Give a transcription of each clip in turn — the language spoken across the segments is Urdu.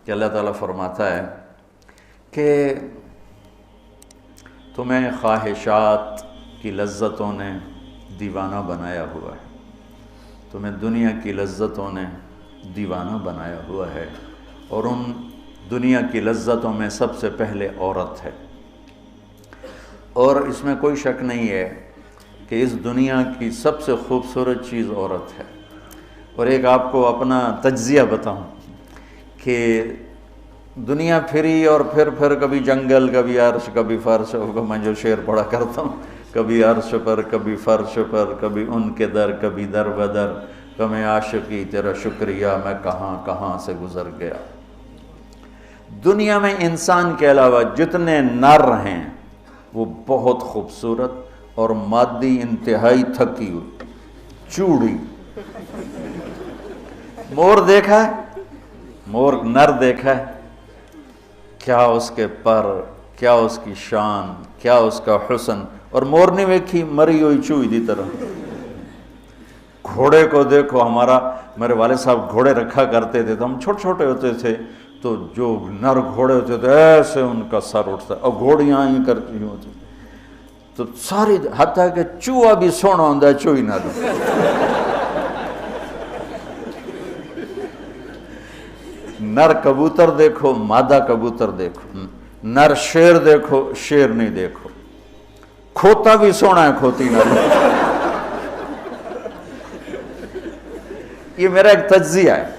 کہ اللہ تعالیٰ فرماتا ہے کہ تمہیں خواہشات کی لذتوں نے دیوانہ بنایا ہوا ہے، تمہیں دنیا کی لذتوں نے دیوانہ بنایا ہوا ہے، اور ان دنیا کی لذتوں میں سب سے پہلے عورت ہے۔ اور اس میں کوئی شک نہیں ہے کہ اس دنیا کی سب سے خوبصورت چیز عورت ہے۔ اور ایک آپ کو اپنا تجزیہ بتاؤں کہ دنیا پھری اور پھر کبھی جنگل، کبھی عرش، کبھی فرش، میں جو شعر پڑھا کرتا ہوں، کبھی عرش پر، کبھی فرش پر، کبھی ان کے در، کبھی در بدر، کبھی عاشقی تیرا شکریہ میں کہاں کہاں سے گزر گیا۔ دنیا میں انسان کے علاوہ جتنے نر ہیں وہ بہت خوبصورت اور مادی انتہائی تھکی ہوئی، چوڑی۔ مور دیکھا ہے؟ مور نر دیکھا ہے؟ کیا اس کے پر، کیا اس کی شان، کیا اس کا حسن۔ اور مور نہیں ویکھی مری ہوئی چوئی دی طرح۔ گھوڑے کو دیکھو، میرے والد صاحب گھوڑے رکھا کرتے تھے، تو ہم چھوٹے چھوٹے ہوتے تھے تو جو نر گھوڑے ہوتے تھے ایسے ان کا سر اٹھتا، اور گھوڑیاں ہی کرتی ہوتی تو ساری، حتیٰ کہ چوہا بھی سونا ہوتا ہے چوئی نہ دو۔ نر کبوتر دیکھو، مادہ کبوتر دیکھو، نر شیر دیکھو، شیر نہیں دیکھو، کھوتا بھی سونا ہے کھوتی نہ دو۔ یہ میرا ایک تجزیہ ہے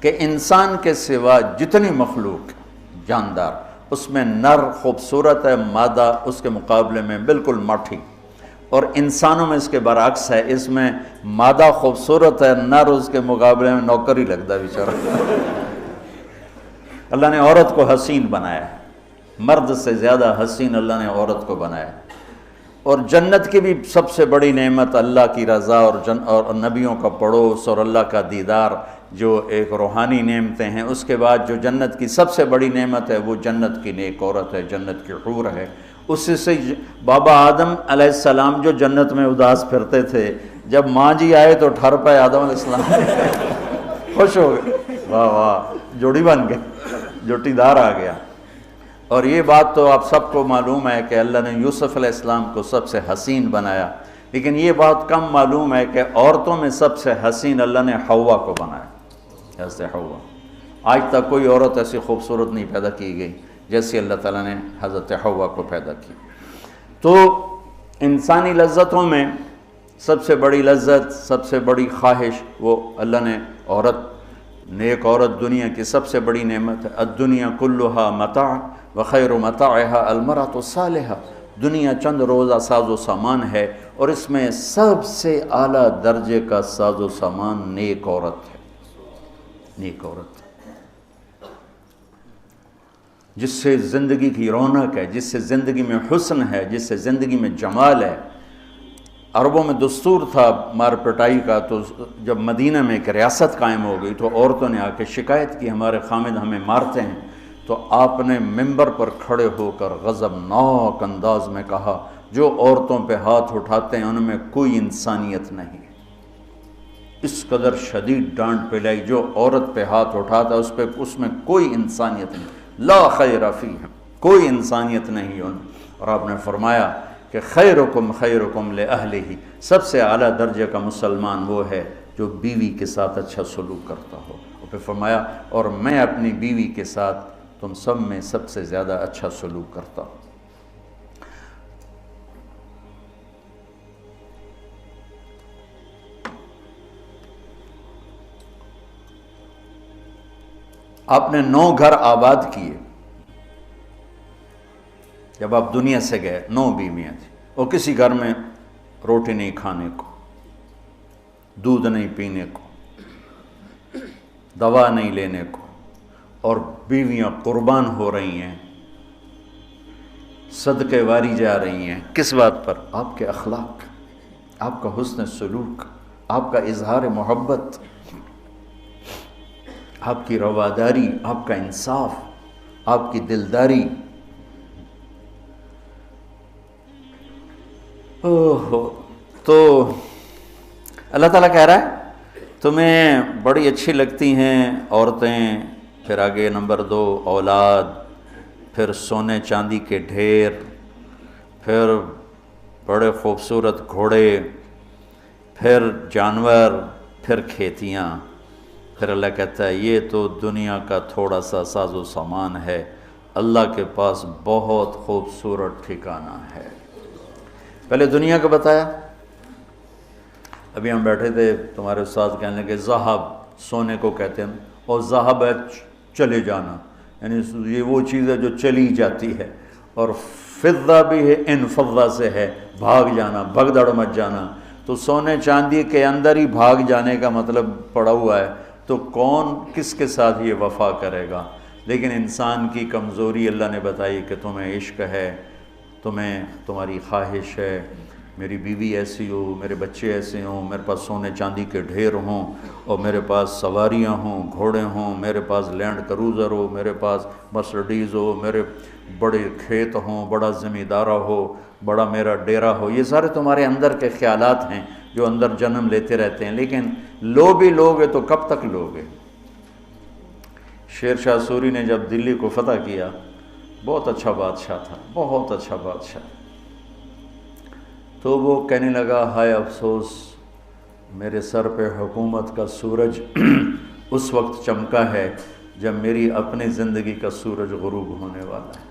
کہ انسان کے سوا جتنی مخلوق جاندار، اس میں نر خوبصورت ہے، مادہ اس کے مقابلے میں بالکل ماٹھی۔ اور انسانوں میں اس کے برعکس ہے، اس میں مادہ خوبصورت ہے، نر اس کے مقابلے میں نوکر ہی لگتا ہے بیچارہ۔ اللہ نے عورت کو حسین بنایا ہے، مرد سے زیادہ حسین اللہ نے عورت کو بنایا ہے۔ اور جنت کی بھی سب سے بڑی نعمت اللہ کی رضا اور نبیوں کا پڑوس اور اللہ کا دیدار، جو ایک روحانی نعمتیں ہیں۔ اس کے بعد جو جنت کی سب سے بڑی نعمت ہے وہ جنت کی نیک عورت ہے، جنت کی حور ہے۔ اس سے بابا آدم علیہ السلام جو جنت میں اداس پھرتے تھے، جب ماں جی آئے تو ٹھر پائے آدم علیہ السلام، خوش ہو گئے، واہ واہ جوڑی بن گئے، جوٹی دار آ گیا۔ اور یہ بات تو آپ سب کو معلوم ہے کہ اللہ نے یوسف علیہ السلام کو سب سے حسین بنایا، لیکن یہ بات کم معلوم ہے کہ عورتوں میں سب سے حسین اللہ نے حوا کو بنایا، جیسے حوا۔ آج تک کوئی عورت ایسی خوبصورت نہیں پیدا کی گئی جیسے اللہ تعالیٰ نے حضرت حوا کو پیدا کی۔ تو انسانی لذتوں میں سب سے بڑی لذت، سب سے بڑی خواہش وہ اللہ نے عورت، نیک عورت دنیا کی سب سے بڑی نعمت ہے۔ الدنیا کلھا متاع وخیر متاعها المرأة الصالحہ، دنیا چند روزہ ساز و سامان ہے، اور اس میں سب سے اعلیٰ درجے کا ساز و سامان نیک عورت ہے، نیک عورت جس سے زندگی کی رونق ہے، جس سے زندگی میں حسن ہے، جس سے زندگی میں جمال ہے۔ عربوں میں دستور تھا مار پٹائی کا، تو جب مدینہ میں ایک ریاست قائم ہو گئی تو عورتوں نے آ کے شکایت کی ہمارے خامد ہمیں مارتے ہیں، تو آپ نے منبر پر کھڑے ہو کر غضبناک انداز میں کہا، جو عورتوں پہ ہاتھ اٹھاتے ہیں ان میں کوئی انسانیت نہیں۔ اس قدر شدید ڈانٹ پلائی، جو عورت پہ ہاتھ اٹھاتا ہے اس میں کوئی انسانیت نہیں، لا خیر فیہم، کوئی انسانیت نہیں ان۔ اور آپ نے فرمایا کہ خیرکم خیرکم لأہلہ، سب سے اعلیٰ درجے کا مسلمان وہ ہے جو بیوی کے ساتھ اچھا سلوک کرتا ہو۔ اور پھر فرمایا، اور میں اپنی بیوی کے ساتھ تم سب میں سب سے زیادہ اچھا سلوک کرتا ہوں۔ آپ نے 9 گھر آباد کیے جب آپ دنیا سے گئے، 9 بیویاں تھیں، اور کسی گھر میں روٹی نہیں کھانے کو، دودھ نہیں پینے کو، دوا نہیں لینے کو، اور بیویاں قربان ہو رہی ہیں، صدقے واری جا رہی ہیں۔ کس بات پر؟ آپ کے اخلاق، آپ کا حسن سلوک، آپ کا اظہار محبت، آپ کی رواداری، آپ کا انصاف، آپ کی دلداری۔ تو اللہ تعالیٰ کہہ رہا ہے تمہیں بڑی اچھی لگتی ہیں عورتیں پھر آگے نمبر 2 اولاد، پھر سونے چاندی کے ڈھیر، پھر بڑے خوبصورت گھوڑے، پھر جانور، پھر کھیتیاں۔ پھر اللہ کہتا ہے یہ تو دنیا کا تھوڑا سا ساز و سامان ہے، اللہ کے پاس بہت خوبصورت ٹھکانہ ہے۔ پہلے دنیا کا بتایا، ابھی ہم بیٹھے تھے، تمہارے استاد کہنے لگے ذہب سونے کو کہتے ہیں، اور ذہب ہے چلے جانا، یعنی یہ وہ چیز ہے جو چلی جاتی ہے، اور فضہ بھی ہے، ان فضہ سے ہے بھاگ جانا، بھگدڑ مچ جانا۔ تو سونے چاندی کے اندر ہی بھاگ جانے کا مطلب پڑا ہوا ہے، تو کون کس کے ساتھ یہ وفا کرے گا؟ لیکن انسان کی کمزوری اللہ نے بتائی کہ تمہیں عشق ہے، تمہیں تمہاری خواہش ہے میری بیوی ایسی ہو، میرے بچے ایسے ہوں، میرے پاس سونے چاندی کے ڈھیر ہوں، اور میرے پاس سواریاں ہوں، گھوڑے ہوں، میرے پاس لینڈ کروزر ہو، میرے پاس مرسڈیز ہو، میرے بڑے کھیت ہوں، بڑا زمیندارہ ہو، بڑا میرا ڈیرا ہو۔ یہ سارے تمہارے اندر کے خیالات ہیں جو اندر جنم لیتے رہتے ہیں، لیکن لو بھی لوگے تو کب تک لوگے؟ شیر شاہ سوری نے جب دلی کو فتح کیا، بہت اچھا بادشاہ تھا، بہت اچھا بادشاہ، تو وہ کہنے لگا ہائے افسوس، میرے سر پہ حکومت کا سورج اس وقت چمکا ہے جب میری اپنی زندگی کا سورج غروب ہونے والا ہے۔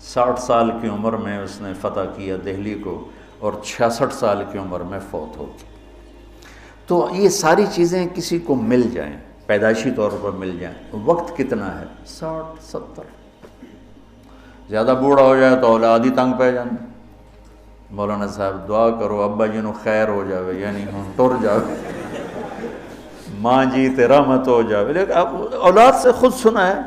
60 سال کی عمر میں اس نے فتح کیا دہلی کو، اور 66 سال کی عمر میں فوت ہو گیا۔ تو یہ ساری چیزیں کسی کو مل جائیں، پیدائشی طور پر مل جائیں، وقت کتنا ہے؟ 60 70۔ زیادہ بوڑھا ہو جائے تو اولاد ہی تنگ پہ جانے۔ مولانا صاحب دعا کرو ابا جی نو خیر ہو جاوے، یعنی ہوں ٹر جاوے، ماں جی تے رحمت ہو جاوے۔ لیکن اب اولاد سے خود سنا ہے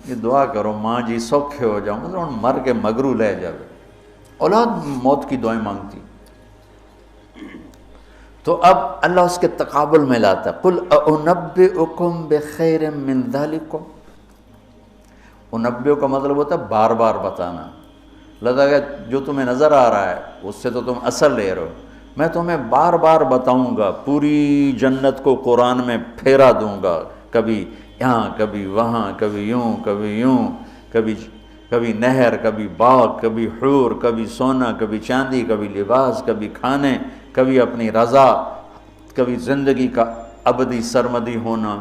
کہ دعا کرو ماں جی سوکھے ہو جاؤ، مطلب مر کے مگرو لے جاوے۔ اولاد موت کی دعائیں مانگتی۔ تو اب اللہ اس کے تقابل میں لاتا ہے، قُلْ أَؤُنَبِّئُكُمْ بِخَيْرٍ مِّن ذَلِكُمْ۔ انبئ کا مطلب ہوتا ہے بار بار بتانا۔ لگتا ہے جو تمہیں نظر آ رہا ہے اس سے تو تم اثر لے رہے ہو، میں تمہیں بار بار بتاؤں گا، پوری جنت کو قرآن میں پھیرا دوں گا، کبھی یہاں کبھی وہاں، کبھی یوں کبھی یوں، کبھی نہر، کبھی باغ، کبھی حور، کبھی سونا، کبھی چاندی، کبھی لباس، کبھی کھانے، کبھی اپنی رضا، کبھی زندگی کا ابدی سرمدی ہونا۔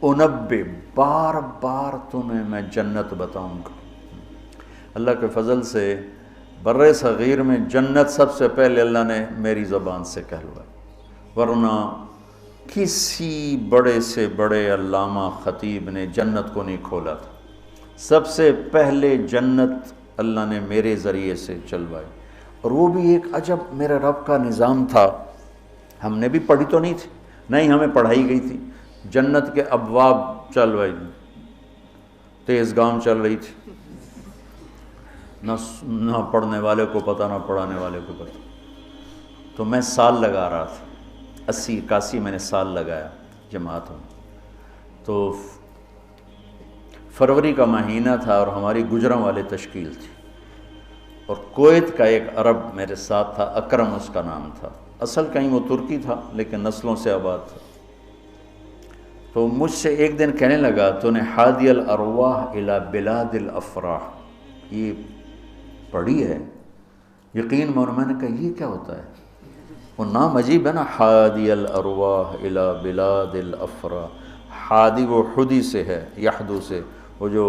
انبئ، بار بار تمہیں میں جنت بتاؤں گا۔ اللہ کے فضل سے بر صغیر میں جنت سب سے پہلے اللہ نے میری زبان سے کہلوائی، ورنہ کسی بڑے سے بڑے علامہ خطیب نے جنت کو نہیں کھولا تھا۔ سب سے پہلے جنت اللہ نے میرے ذریعے سے چلوائی، اور وہ بھی ایک عجب میرے رب کا نظام تھا۔ ہم نے بھی پڑھی تو نہیں تھی، نہیں ہمیں پڑھائی گئی تھی۔ جنت کے ابواب چلوائی، تیز گام چل رہی تھی، نہ پڑھنے والے کو پتہ نہ پڑھانے والے کو پتہ۔ تو میں سال لگا رہا تھا، 80 81 میں نے سال لگایا جماعت میں۔ تو فروری کا مہینہ تھا اور ہماری گجراں والے تشکیل تھی، اور کویت کا ایک عرب میرے ساتھ تھا، اکرم اس کا نام تھا، اصل کہیں وہ ترکی تھا لیکن نسلوں سے آباد تھا۔ تو مجھ سے ایک دن کہنے لگا تو نے حادی الارواح الی بلاد الافراح یہ پڑھی ہے؟ یقین میں نے کہا یہ کیا ہوتا ہے؟ وہ نام عجیب ہے نا، حادی الارواح الی بلاد الافراح۔ حادی وہ حدی سے ہے، یحدو سے، وہ جو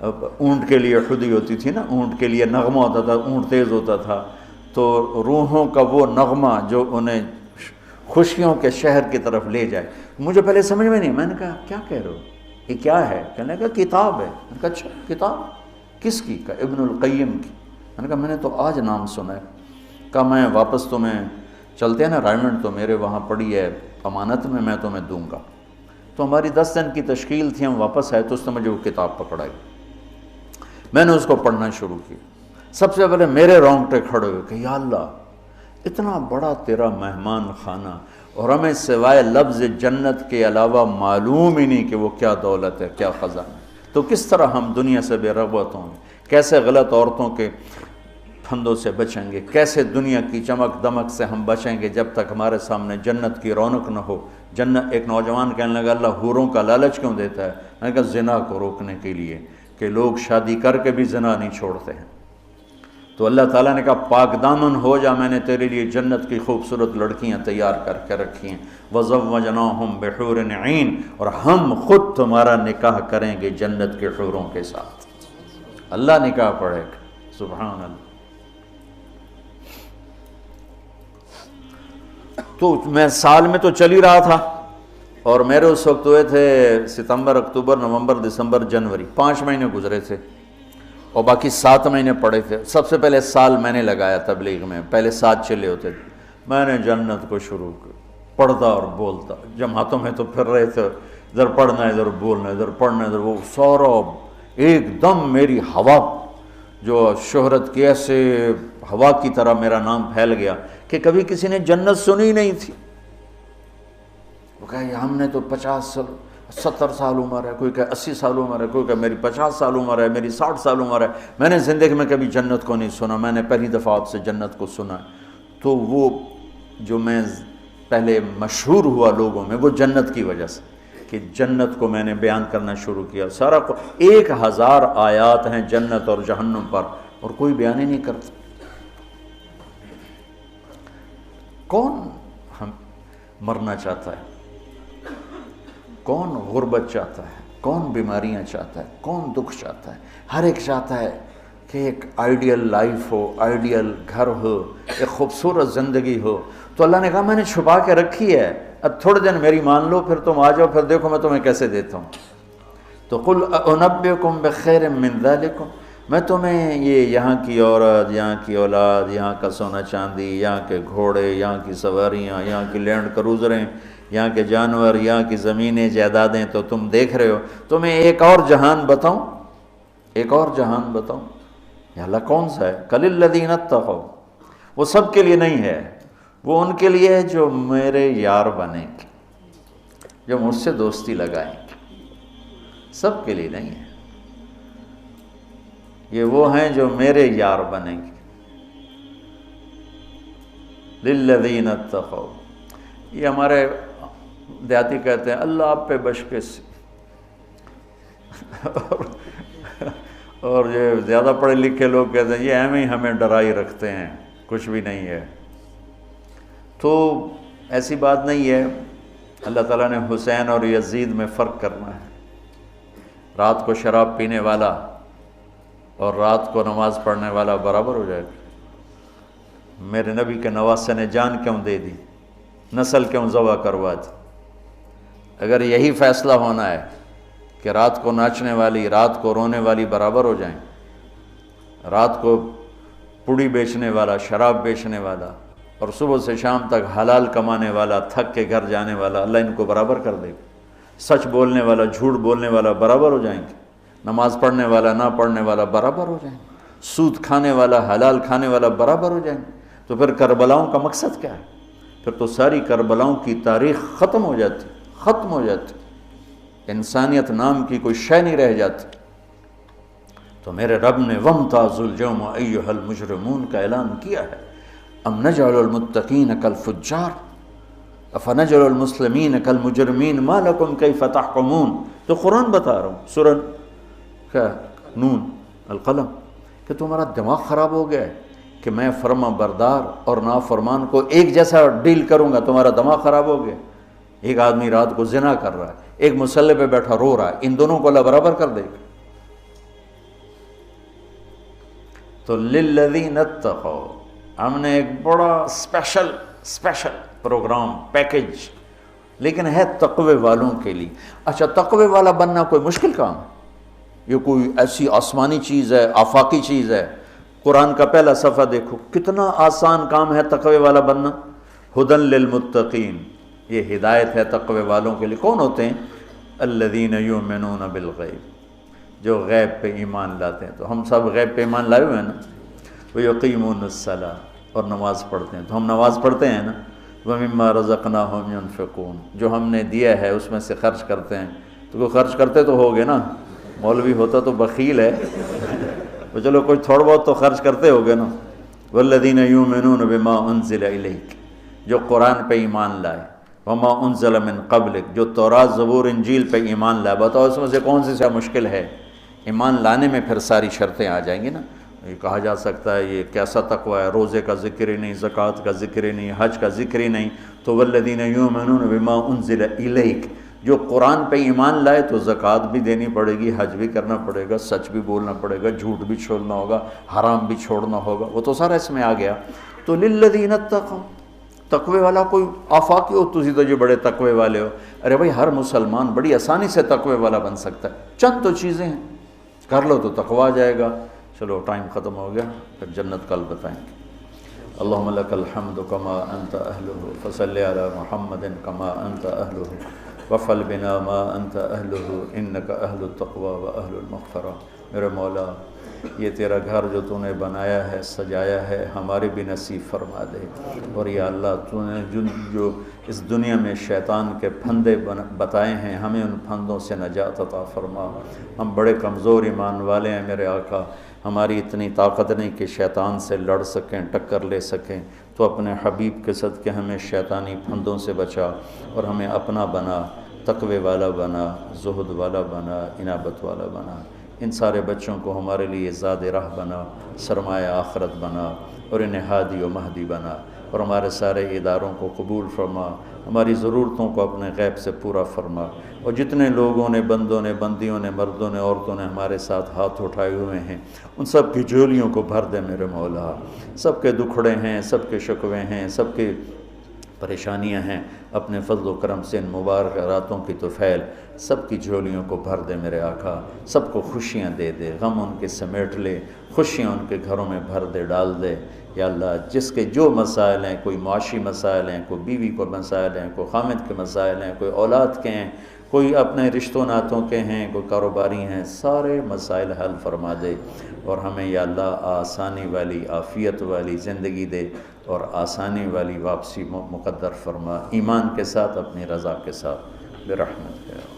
اونٹ کے لیے حدی ہوتی تھی نا، اونٹ کے لیے نغمہ ہوتا تھا، اونٹ تیز ہوتا تھا، تو روحوں کا وہ نغمہ جو انہیں خوشیوں کے شہر کی طرف لے جائے۔ مجھے پہلے سمجھ میں نہیں، میں نے کہا کیا کہہ رہے ہو، یہ کیا ہے؟ کہنے لگا کتاب ہے۔ میں نے کہا اچھا کتاب کس کی؟ کہا ابن القیم کی۔ میں نے کہا میں نے تو آج نام سنا ہے۔ کہا میں واپس تمہیں چلتے ہیں نا رائمنڈ، تو میرے وہاں پڑی ہے امانت میں تمہیں دوں گا۔ تو ہماری 10 دن کی تشکیل تھی، ہم واپس آئے تو اس نے مجھے وہ کتاب پکڑائی، میں نے اس کو پڑھنا شروع کی۔ سب سے پہلے میرے رونگٹے کھڑے ہوئے کہ یا اللہ، اتنا بڑا تیرا مہمان خانہ، اور ہمیں سوائے لفظ جنت کے علاوہ معلوم ہی نہیں کہ وہ کیا دولت ہے، کیا خزانہ ہے۔ تو کس طرح ہم دنیا سے بے رغبت ہوں گے، کیسے غلط عورتوں کے پھندوں سے بچیں گے، کیسے دنیا کی چمک دمک سے ہم بچیں گے جب تک ہمارے سامنے جنت کی رونق نہ ہو، جنت ایک نوجوان کہنے لگا اللہ حوروں کا لالچ کیوں دیتا ہے؟ میں نے کہا زنا کو روکنے کے لیے کہ لوگ شادی کر کے بھی زنا نہیں چھوڑتے ہیں۔ تو اللہ تعالیٰ نے کہا پاک دامن ہو جا، میں نے تیرے لیے جنت کی خوبصورت لڑکیاں تیار کر کے رکھی ہیں، وَزَوَّجْنَاهُمْ بِحُورٍ عِينٍ، اور ہم خود تمہارا نکاح کریں گے جنت کے حوروں کے ساتھ۔ اللہ نکاح پڑھے گا، سبحان اللہ۔ تو میں سال میں تو چل ہی رہا تھا، اور میرے اس وقت ہوئے تھے ستمبر، اکتوبر، نومبر، دسمبر، جنوری، 5 مہینے گزرے تھے، اور باقی 7 مہینے پڑے تھے۔ سب سے پہلے سال میں نے لگایا تبلیغ میں، پہلے 7 چلے ہوتے تھے۔ میں نے جنت کو شروع کیا، پڑھتا اور بولتا، جماعتوں میں تو پھر رہے تھے، ادھر پڑھنا ادھر بولنا، ادھر پڑھنا ادھر، وہ سارا ایک دم میری ہوا جو شہرت کی ایسے ہوا کی طرح میرا نام پھیل گیا کہ کبھی کسی نے جنت سنی نہیں تھی۔ وہ کہا ہم نے تو 70 سال عمر ہے، کوئی کہ 80 سال عمر ہے، کوئی کہ میری 50 سال عمر ہے، میری 60 سال عمر ہے، میں نے زندگی میں کبھی جنت کو نہیں سنا، میں نے پہلی دفعہ آپ سے جنت کو سنا۔ تو وہ جو میں پہلے مشہور ہوا لوگوں میں، وہ جنت کی وجہ سے کہ جنت کو میں نے بیان کرنا شروع کیا۔ سارا 1000 آیات ہیں جنت اور جہنم پر، اور کوئی بیان ہی نہیں کرتا۔ کون ہم مرنا چاہتا ہے؟ کون غربت چاہتا ہے؟ کون بیماریاں چاہتا ہے؟ کون دکھ چاہتا ہے؟ ہر ایک چاہتا ہے کہ ایک آئیڈیل لائف ہو، آئیڈیل گھر ہو، ایک خوبصورت زندگی ہو۔ تو اللہ نے کہا میں نے چھپا کے رکھی ہے، اب تھوڑے دن میری مان لو، پھر تم آ جاؤ، پھر دیکھو میں تمہیں کیسے دیتا ہوں۔ تو قل انبئکم بخیر من ذالکم، میں تمہیں یہ یہاں کی عورت، یہاں کی اولاد، یہاں کا سونا چاندی، یہاں کے گھوڑے، یہاں کی سواریاں، یہاں کی لینڈ کروزریں، یہاں کے جانور، یہاں کی زمینیں جائیدادیں تو تم دیکھ رہے ہو، تمہیں ایک اور جہان بتاؤں؟ ایک اور جہان بتاؤں؟ یا اللہ کون سا ہے؟ قل الذین اتقوا، وہ سب کے لیے نہیں ہے، وہ ان کے لیے ہے جو میرے یار بنیں گے، جو مجھ سے دوستی لگائیں گے، سب کے لیے نہیں ہے، یہ وہ ہیں جو میرے یار بنیں گے۔ للذین اتقوا، یہ ہمارے دیہاتی کہتے ہیں اللہ آپ پہ بشکش، اور یہ زیادہ پڑھے لکھے لوگ کہتے ہیں یہ ایم ہی ہمیں ڈرائی رکھتے ہیں، کچھ بھی نہیں ہے۔ تو ایسی بات نہیں ہے۔ اللہ تعالیٰ نے حسین اور یزید میں فرق کرنا ہے۔ رات کو شراب پینے والا اور رات کو نماز پڑھنے والا برابر ہو جائے گا۔ میرے نبی کے نواسے نے جان کیوں دے دی، نسل کیوں ذبح کروا دی؟ اگر یہی فیصلہ ہونا ہے کہ رات کو ناچنے والی، رات کو رونے والی برابر ہو جائیں، رات کو پوڑی بیچنے والا، شراب بیچنے والا، اور صبح سے شام تک حلال کمانے والا، تھک کے گھر جانے والا، اللہ ان کو برابر کر دے گا۔ سچ بولنے والا، جھوٹ بولنے والا برابر ہو جائیں گے، نماز پڑھنے والا، نہ پڑھنے والا برابر ہو جائیں گے، سود کھانے والا، حلال کھانے والا برابر ہو جائیں گے۔ تو پھر کربلاؤں کا مقصد کیا ہے؟ پھر تو ساری کربلاؤں کی تاریخ ختم ہو جاتی، ختم ہو جاتی، انسانیت نام کی کوئی شے نہیں رہ جاتی۔ تو میرے رب نے وَامْتَازُوا الْيَوْمَ أَيُّهَا الْمُجْرِمُونَ کا اعلان کیا ہے۔ ام نجعل الْمُتَّقِينَ كَالْفُجَّارِ أَفَنَجْعَلُ الْمُسْلِمِينَ كَالْمُجْرِمِينَ مَا لَكُمْ كَيْفَ تَحْكُمُونَ۔ تو قرآن بتا رہا ہوں، سورہ کیا نون القلم، کہ تمہارا دماغ خراب ہو گیا ہے کہ میں فرما بردار اور نافرمان کو ایک جیسا ڈیل کروں گا؟ تمہارا دماغ خراب ہو گیا۔ ایک آدمی رات کو زنا کر رہا ہے، ایک مصلی پہ بیٹھا رو رہا ہے، ان دونوں کو اللہ برابر کر دے گا؟ تو للذین اتقوا، ہم نے ایک بڑا اسپیشل پروگرام، پیکج، لیکن ہے تقوی والوں کے لیے۔ اچھا، تقوی والا بننا کوئی مشکل کام ہے؟ یہ کوئی ایسی آسمانی چیز ہے، آفاقی چیز ہے؟ قرآن کا پہلا صفحہ دیکھو، کتنا آسان کام ہے تقوی والا بننا۔ ہدی للمتقین، یہ ہدایت ہے تقوی والوں کے لیے۔ کون ہوتے ہیں؟ الذین یؤمنون بالغیب، جو غیب پہ ایمان لاتے ہیں۔ تو ہم سب غیب پہ ایمان لائے ہوئے ہیں نا۔ وَيُقِيمُونَ الصَّلَاةَ، اور نماز پڑھتے ہیں۔ تو ہم نماز پڑھتے ہیں نا۔ وَمِمَّا رَزَقْنَاهُمْ يُنْفِقُونَ، جو ہم نے دیا ہے اس میں سے خرچ کرتے ہیں۔ تو کوئی خرچ کرتے تو ہوگے نا، مولوی ہوتا تو بخیل ہے، تو چلو کچھ تھوڑا بہت تو خرچ کرتے ہوگے نا۔ وَالَّذِينَ يُؤْمِنُونَ بِمَا أُنزِلَ إِلَيْكَ، جو قرآن پہ ایمان لائے، وما انزل من قبلک، جو تورات زبور انجیل پہ ایمان لا، بتاؤ اس میں سے کون سی مشکل ہے؟ ایمان لانے میں پھر ساری شرطیں آ جائیں گی نا۔ یہ کہا جا سکتا ہے یہ کیسا تقوی ہے، روزے کا ذکر ہی نہیں، زکوٰۃ کا ذکر ہی نہیں، حج کا ذکر ہی نہیں، تو والذین یؤمنون بما انزل الیک، جو قرآن پہ ایمان لائے تو زکوٰۃ بھی دینی پڑے گی، حج بھی کرنا پڑے گا، سچ بھی بولنا پڑے گا، جھوٹ بھی چھوڑنا ہوگا، حرام بھی چھوڑنا ہوگا، وہ تو سارا اس میں آ گیا۔ تو للذین اتقوا، تقوی والا کوئی آفاقی ہو تسی تو جو بڑے تقوی والے ہو، ارے بھائی ہر مسلمان بڑی آسانی سے تقوی والا بن سکتا ہے، چند تو چیزیں ہیں، کر لو تو تقوی آ جائے گا۔ چلو ٹائم ختم ہو گیا، پھر جنت کل بتائیں گے۔ اللہم لک الحمد کما انت اہلہ، فصلی علی محمد کما انت اہلہ، وفعل بنا ما انت اہلہ، انک اہل التقوی و اہل المغفرہ۔ میرے مولا یہ تیرا گھر جو تو نے بنایا ہے، سجایا ہے، ہمارے بھی نصیب فرما دے، اور یا اللہ تو نے جو اس دنیا میں شیطان کے پھندے بتائے ہیں، ہمیں ان پھندوں سے نجات عطا فرما۔ ہم بڑے کمزور ایمان والے ہیں میرے آقا، ہماری اتنی طاقت نہیں کہ شیطان سے لڑ سکیں، ٹکر لے سکیں، تو اپنے حبیب کے صدقے ہمیں شیطانی پھندوں سے بچا، اور ہمیں اپنا بنا، تقوی والا بنا، زہد والا بنا، انابت والا بنا۔ ان سارے بچوں کو ہمارے لیے زاد راہ بنا، سرمایہ آخرت بنا، اور انہیں ہادی و مہدی بنا، اور ہمارے سارے اداروں کو قبول فرما، ہماری ضرورتوں کو اپنے غیب سے پورا فرما، اور جتنے لوگوں نے، بندوں نے، بندیوں نے، مردوں نے، عورتوں نے ہمارے ساتھ ہاتھ اٹھائے ہوئے ہیں، ان سب کی جھولیوں کو بھر دے میرے مولا۔ سب کے دکھڑے ہیں، سب کے شکوے ہیں، سب کے پریشانیاں ہیں، اپنے فضل و کرم سے ان مبارک راتوں کی طفیل سب کی جھولیوں کو بھر دے میرے آقا، سب کو خوشیاں دے دے، غم ان کے سمیٹ لے، خوشیاں ان کے گھروں میں بھر دے، ڈال دے۔ یا اللہ جس کے جو مسائل ہیں، کوئی معاشی مسائل ہیں، کوئی بیوی کو مسائل ہیں، کوئی خامد کے مسائل ہیں، کوئی اولاد کے ہیں، کوئی اپنے رشتوں ناتوں کے ہیں، کوئی کاروباری ہیں، سارے مسائل حل فرما دے، اور ہمیں یا اللہ آسانی والی، عافیت والی زندگی دے، اور آسانی والی واپسی مقدر فرما، ایمان کے ساتھ، اپنی رضا کے ساتھ، برحمتک۔